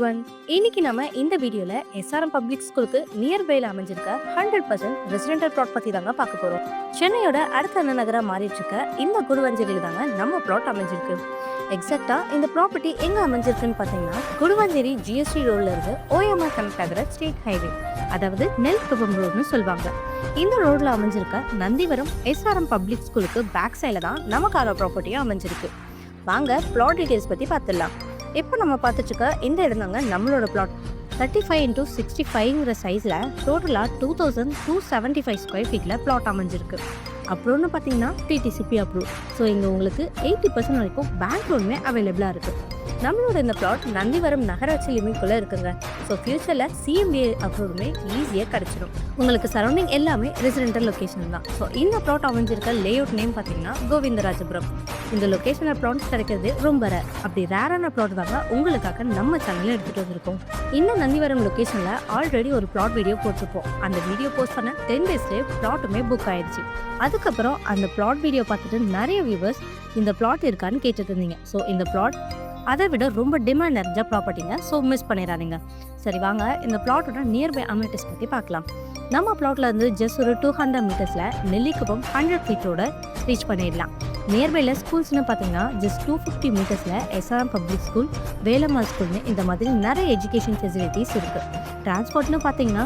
Everyone. இன்னைக்கு நம்ம இந்த வீடியோல எஸ்ஆர்எம் பப்ளிக் ஸ்கூலுக்கு நியர்பைல அமைஞ்சிருக்க 100% ரெசிடென்டல் பிளாட் பத்தி தாங்க பார்க்க போறோம். சென்னையோட அடுத்த நகரா மாறிட்டு இருக்க இந்த குடுவஞ்சேரியில தாங்க நம்ம பிளாட் அமைஞ்சிருக்கு. எக்ஸாக்டா இந்த ப்ராப்பர்ட்டி எங்க அமைஞ்சிருக்குன்னு பாத்தீங்கன்னா குடுவஞ்சேரி ஜிஎஸ்டி ரோட்ல இருந்து ஓஎம்ஆர் கனெக்ட் ஆகிற ஸ்டேட் ஹைவே, அதாவது நெல்குப்பம் ரோடுன்னு சொல்லுவாங்க. இந்த ரோட்ல அமைஞ்சிருக்க நந்திவரம் எஸ்ஆர்எம் பப்ளிக் ஸ்கூலுக்கு பேக் சைட்ல தான் நமக்கான ப்ராப்பர்ட்டியும் அமைஞ்சிருக்கு. வாங்க பிளாட் டீடைல்ஸ் பத்தி பார்த்துடலாம். இப்போ நம்ம பார்த்துட்டு இருக்க இந்த இடம் தாங்க நம்மளோட பிளாட். 35x65ங்கிற சைஸில் டோட்டலாக 2275 ஸ்கொயர் ஃபீட்டில் பிளாட் அமைஞ்சிருக்கு. அப்புறம்னு பார்த்தீங்கன்னா டிடிசிபி அப்ரூவ். ஸோ இங்கே உங்களுக்கு 80% வரைக்கும் பேங்க் லோனுமே அவைலபிளாக இருக்குது. நம்மளோட இந்த பிளாட் நந்திவரம் நகராட்சி லிமிட்குள்ளே இருக்குங்க. ஸோ ஃபியூச்சரில் சிஎம்டிஏ அப்ரூவுமே ஈஸியாக கிடச்சிடும். உங்களுக்கு சரௌண்டிங் எல்லாமே ரெசிடென்டல் லொக்கேஷன் தான். ஸோ இந்த பிளாட் அமைஞ்சிருக்க லே அவுட் நேம் பார்த்தீங்கன்னா கோவிந்தராஜபுரம். இந்த லொக்கேஷனில் பிளாட்ஸ் கிடைக்கிறது ரொம்ப ரேர். அப்படி ரேரான பிளாட் தாங்க உங்களுக்காக நம்ம சேனலில் எடுத்துகிட்டு வந்திருக்கோம். இந்த நந்திவரம் லொக்கேஷனில் ஆல்ரெடி ஒரு பிளாட் வீடியோ போட்டிருப்போம். அந்த வீடியோ போஸ்ட் பண்ண 10 டேஸ்லேயே பிளாட்டுமே புக் ஆயிடுச்சு. அதுக்கப்புறம் அந்த பிளாட் வீடியோ பார்த்துட்டு நிறைய வியூவர்ஸ் இந்த பிளாட் இருக்கான்னு கேட்டுட்டு இருந்தீங்க. ஸோ இந்த பிளாட் அதை விட ரொம்ப டிமாண்ட் நிறைஞ்ச ப்ராப்பர்ட்டிங்க. ஸோ மிஸ் பண்ணிடாதீங்க. சரி வாங்க இந்த பிளாட்டோட நியர்பை அமெனிட்டிஸ் பற்றி பார்க்கலாம். நம்ம பிளாட்ல இருந்து ஜஸ்ட் ஒரு 200 மீட்டர்ஸில் நெல்லிக்குப்பம் 100 ஃபீட்டோட ரீச் பண்ணிடலாம். நியர்பையில் ஸ்கூல்ஸ்னு பார்த்தீங்கன்னா ஜஸ்ட் 250 மீட்டர்ஸில் எஸ்ஆர்எம் பப்ளிக் ஸ்கூல், வேலம்மாள் ஸ்கூல்னு இந்த மாதிரி நிறைய எஜுகேஷன் ஃபெசிலிட்டிஸ் இருக்குது. டிரான்ஸ்போர்ட்னு பார்த்தீங்கன்னா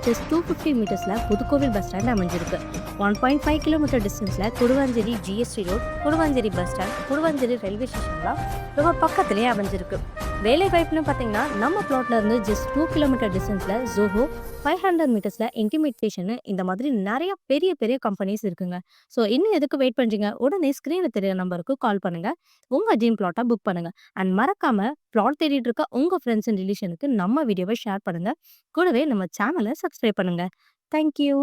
ஜஸ்ட் 250 மீட்டர்ஸில் புதுக்கோவில் பஸ் ஸ்டாண்ட் அமைஞ்சிருக்கு. 1.5 கிலோமீட்டர் டிஸ்டன்ஸில் Guduvanchery GST road, Guduvanchery bus stand, Guduvanchery railway ஸ்டேஷன்லாம் ரொம்ப பக்கத்துலேயே அமைஞ்சிருக்கு. வேலை வாய்ப்புன்னு பார்த்தீங்கன்னா நம்ம பிளாட்ல இருந்து ஜஸ்ட் 2 கிலோமீட்டர் டிஸ்டன்ஸில் ஜோஹோ, 500 மீட்டர்ஸில் இன்டிமேட்டேஷன் இந்த மாதிரி நிறைய பெரிய பெரிய கம்பெனிஸ் இருக்குங்க. ஸோ இன்னும் எதுக்கு வெயிட் பண்ணுறீங்க? உடனே ஸ்க்ரீனில் தெரிய நம்பருக்கு கால் பண்ணுங்கள். உங்கள் ட்ரீம் பிளாட்டை புக் பண்ணுங்கள். அண்ட் மறக்காமல் பிளாட் தேடிட்டு இருக்க உங்கள் ஃப்ரெண்ட்ஸ் அண்ட் ரிலேஷனுக்கு நம்ம வீடியோவை ஷேர் பண்ணுங்கள். கூடவே நம்ம சேனலை சப்ஸ்கிரைப் பண்ணுங்கள். தேங்க்யூ.